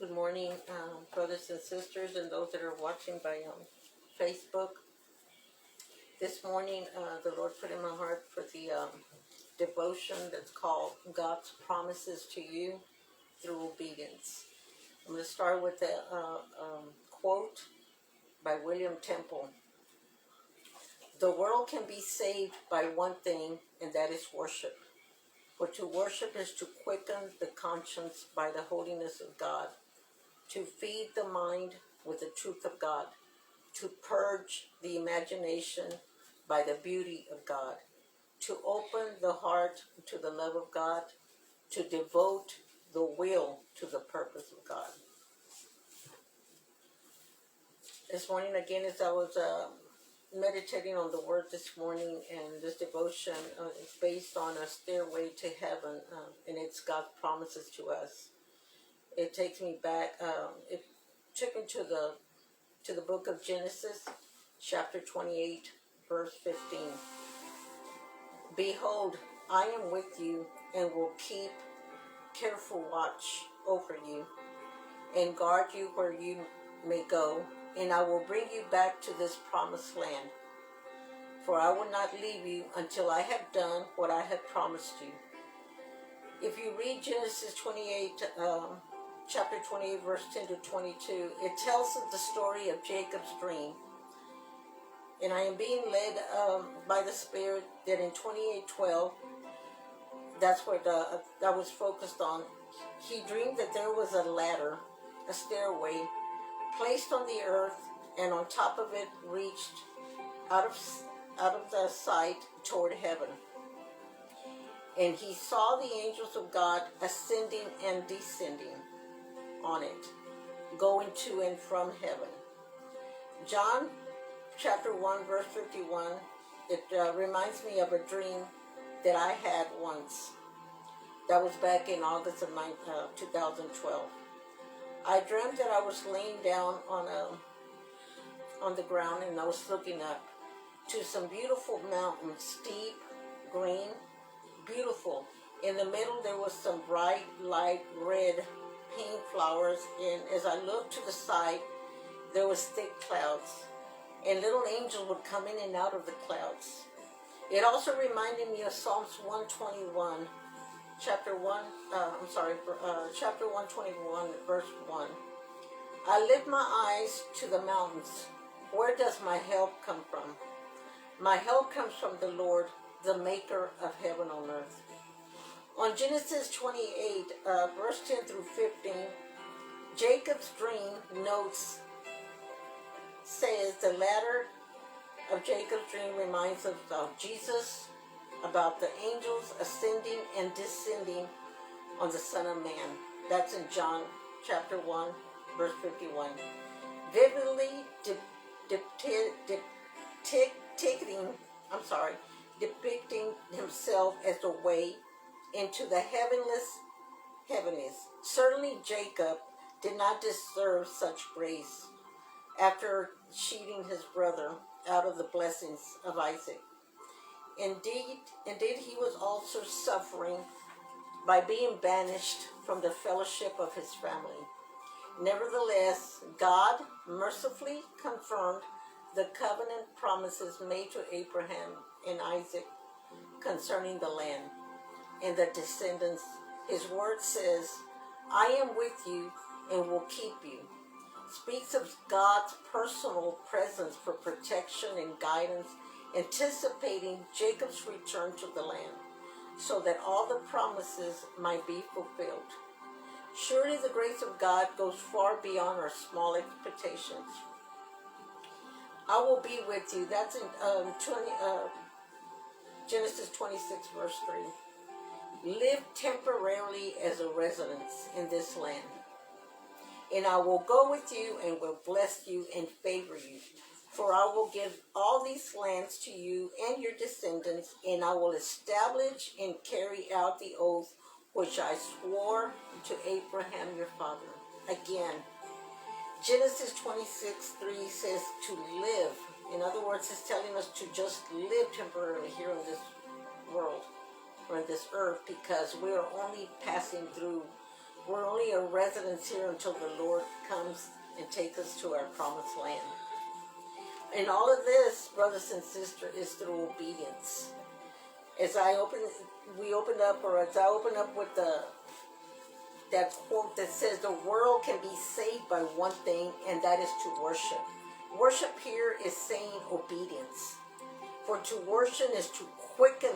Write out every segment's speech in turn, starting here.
Good morning, brothers and sisters, and those that are watching by Facebook. This morning, the Lord put in my heart for the devotion that's called God's Promises to You Through Obedience. I'm going to start with a quote by William Temple. The world can be saved by one thing, and that is worship. For to worship is to quicken the conscience by the holiness of God, to feed the mind with the truth of God, to purge the imagination by the beauty of God, to open the heart to the love of God, to devote the will to the purpose of God. This morning, again, as I was meditating on the word this morning, and this devotion is based on a stairway to heaven, and it's God's promises to us. It takes me back. It took me to the book of Genesis, chapter 28, verse 15. Behold, I am with you and will keep careful watch over you and guard you where you may go, and I will bring you back to this promised land. For I will not leave you until I have done what I have promised you. If you read Genesis 28, chapter 28, verse 10 to 22, it tells us the story of Jacob's dream. And I am being led by the Spirit that in 28:12, that's what I was focused on. He dreamed that there was a ladder, a stairway, placed on the earth, and on top of it reached out of the sight toward heaven. And he saw the angels of God ascending and descending on it, going to and from heaven. John chapter 1, verse 51, it reminds me of a dream that I had once. That was back in August of 2012. I dreamt that I was laying down on the ground, and I was looking up to some beautiful mountains, steep, green, beautiful. In the middle there was some bright, light red pink flowers, and as I looked to the side, there was thick clouds, and little angels would come in and out of the clouds. It also reminded me of Psalms 121, chapter 121, verse 1. I lift my eyes to the mountains. Where does my help come from? My help comes from the Lord, the maker of heaven and earth. On Genesis 28, verse 10 through 15, Jacob's dream notes says the ladder of Jacob's dream reminds us of Jesus, about the angels ascending and descending on the Son of Man. That's in John chapter 1, verse 51. Vividly depicting himself as the way into the heavenlies. Certainly Jacob did not deserve such grace after cheating his brother out of the blessings of Isaac. Indeed, he was also suffering by being banished from the fellowship of his family. Nevertheless, God mercifully confirmed the covenant promises made to Abraham and Isaac concerning the land and the descendants. His word says, I am with you and will keep you. Speaks of God's personal presence for protection and guidance, anticipating Jacob's return to the land, so that all the promises might be fulfilled. Surely the grace of God goes far beyond our small expectations. I will be with you. That's in Genesis 26, verse 3. Live temporarily as a resident in this land, and I will go with you and will bless you and favor you. For I will give all these lands to you and your descendants, and I will establish and carry out the oath which I swore to Abraham your father. Again, Genesis 26:3 says to live. In other words, it's telling us to just live temporarily here in this world or in this earth, because we are only passing through We're only a residence here until the Lord comes and takes us to our promised land. And all of this, brothers and sisters, is through obedience. As I open up with that quote that says the world can be saved by one thing, and that is to worship. Worship here is saying obedience. For to worship is to quicken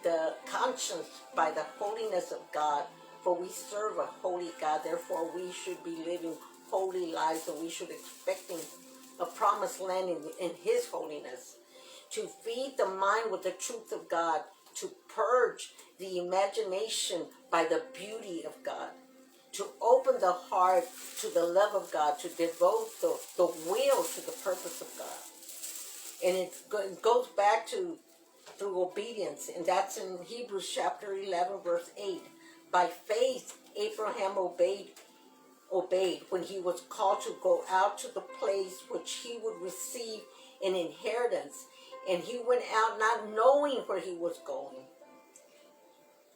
the conscience by the holiness of God. For we serve a holy God, therefore we should be living holy lives, and we should expecting a promised land in His holiness. To feed the mind with the truth of God, to purge the imagination by the beauty of God, to open the heart to the love of God, to devote the will to the purpose of God. And it goes back to through obedience, and that's in Hebrews chapter 11, verse 8. By faith, Abraham obeyed when he was called to go out to the place which he would receive an inheritance, and he went out not knowing where he was going.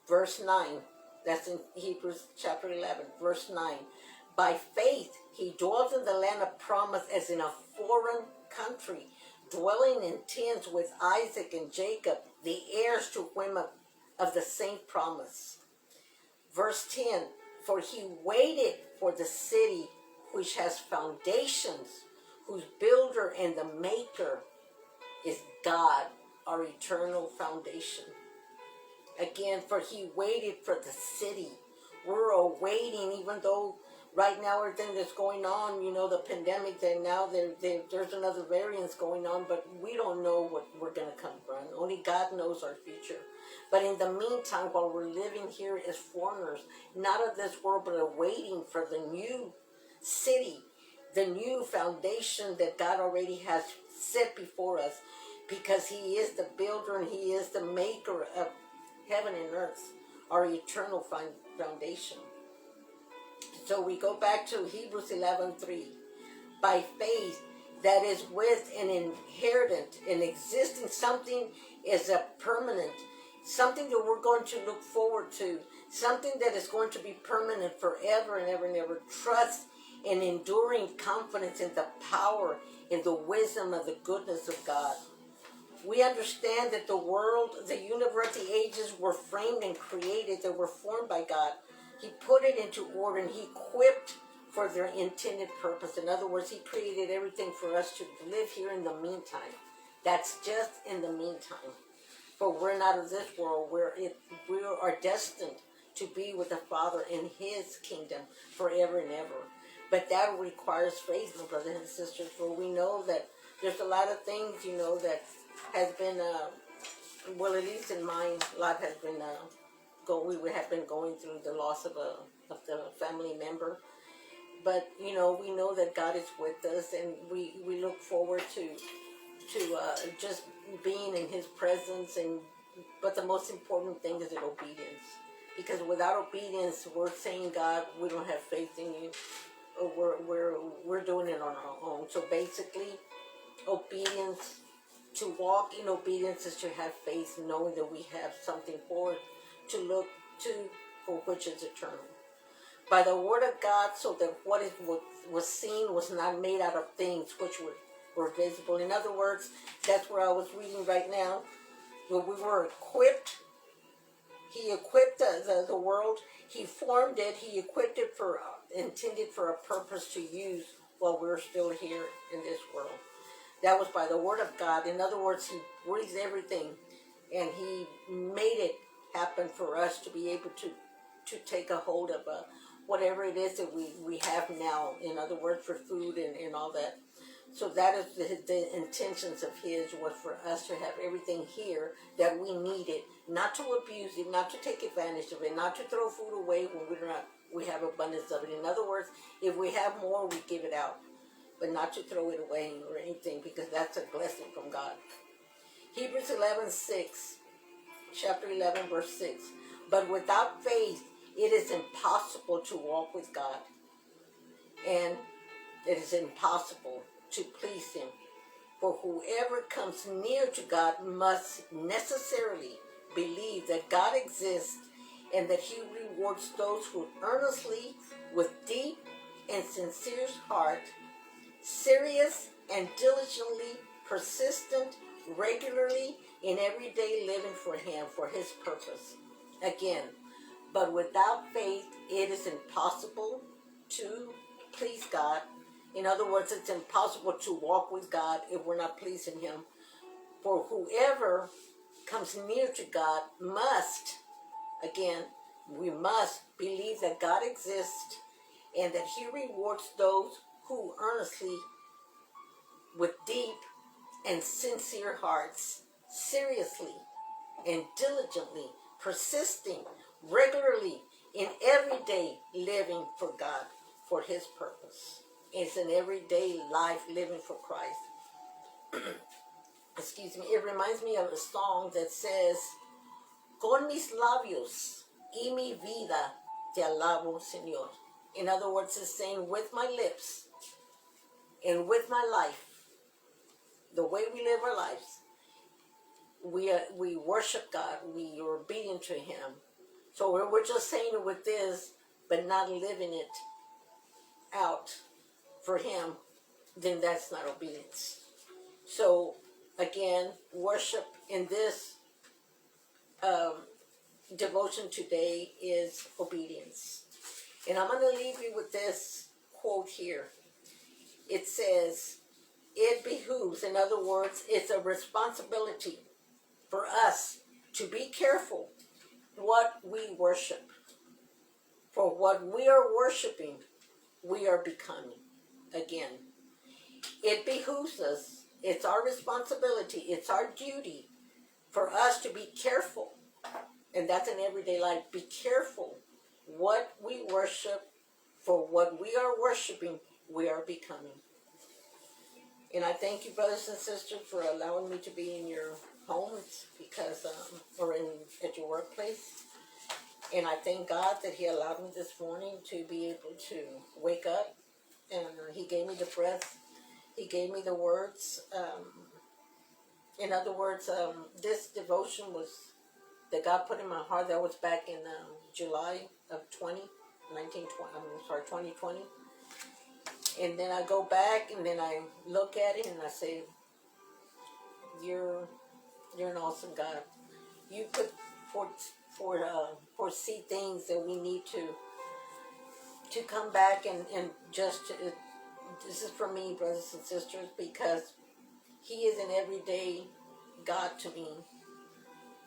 Verse 9, that's in Hebrews chapter 11, verse 9. By faith, he dwelt in the land of promise as in a foreign country, dwelling in tents with Isaac and Jacob, the heirs to whom of the same promise. Verse 10, for he waited for the city which has foundations, whose builder and the maker is God, our eternal foundation. Again, for he waited for the city. We're awaiting, even though right now everything that's going on, the pandemic, that now there's another variance going on, but we don't know what we're going to come from. Only God knows our future. But in the meantime, while we're living here as foreigners, not of this world, but awaiting for the new city, the new foundation that God already has set before us, because He is the builder and He is the maker of heaven and earth, our eternal foundation. So we go back to Hebrews 11:3. By faith, that is with an inheritance, an existing something is a permanent, something that we're going to look forward to, something that is going to be permanent forever and ever and ever. Trust and enduring confidence in the power and the wisdom of the goodness of God. We understand that the world, the universe, the ages were framed and created, they were formed by God. He put it into order and He equipped for their intended purpose. In other words, He created everything for us to live here in the meantime. That's just in the meantime. For we're not of this world. We are destined to be with the Father in His kingdom forever and ever. But that requires faith, my brothers and sisters, for we know that there's a lot of things, that has been, well, at least in mine, life has been, we have been going through the loss of the family member. But, we know that God is with us, and we look forward to just being in His presence. But the most important thing is obedience. Because without obedience, we're saying, God, we don't have faith in you. Or we're doing it on our own. So basically, obedience, to walk in obedience is to have faith, knowing that we have something forward to look to, for which is eternal. By the word of God, so that what was seen was not made out of things which were visible. In other words, that's where I was reading right now. When we were equipped, He equipped the world. He formed it. He equipped it intended for a purpose to use while we're still here in this world. That was by the word of God. In other words, He breathed everything, and He made it happen for us to be able to take a hold of whatever it is that we have now. In other words, for food and all that. So that is the intentions of His, was for us to have everything here that we needed, not to abuse it, not to take advantage of it, not to throw food away when we have abundance of it. In other words, if we have more, we give it out, but not to throw it away or anything, because that's a blessing from God. Hebrews 11:6, chapter 11, verse 6. But without faith, it is impossible to walk with God, and it is impossible to please Him. For whoever comes near to God must necessarily believe that God exists and that He rewards those who earnestly, with deep and sincere heart, serious and diligently, persistent, regularly, in everyday living for Him, for His purpose. Again, but without faith, it is impossible to please God. In other words, it's impossible to walk with God if we're not pleasing Him. For whoever comes near to God must, again, we must believe that God exists and that He rewards those who earnestly, with deep and sincere hearts, seriously and diligently, persisting, regularly, in everyday living for God, for His purpose. It's an everyday life living for Christ. Excuse me. It reminds me of a song that says, "Con mis labios y mi vida te alabo, Señor." In other words, it's saying, with my lips and with my life, the way we live our lives, we worship God, we are obedient to Him. So we're just saying it with this, but not living it out for Him, then that's not obedience. So again, worship in this devotion today is obedience. And I'm going to leave you with this quote here. It says, it behooves, in other words, it's a responsibility for us to be careful what we worship. For what we are worshiping, we are becoming. Again, it behooves us. It's our responsibility. It's our duty for us to be careful. And that's in everyday life. Be careful what we worship. For what we are worshiping, we are becoming. And I thank you, brothers and sisters, for allowing me to be in your homes because, or at your workplace. And I thank God that He allowed me this morning to be able to wake up. And He gave me the breath. He gave me the words. In other words, this devotion was that God put in my heart. That was back in July of 2020. And then I go back and then I look at it and I say, you're an awesome God. You could foresee things that we need to come back and just this is for me, brothers and sisters, because He is an everyday God to me.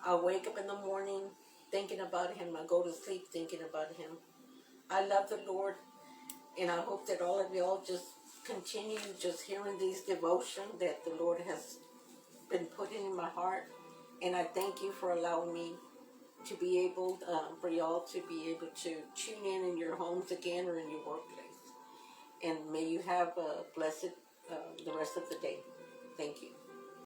I wake up in the morning thinking about Him. I go to sleep thinking about Him. I love the Lord, and I hope that all of y'all just continue just hearing these devotions that the Lord has been putting in my heart. And I thank you for allowing me to be able, for y'all to be able to tune in your homes again or in your workplace. And may you have a blessed the rest of the day. Thank you.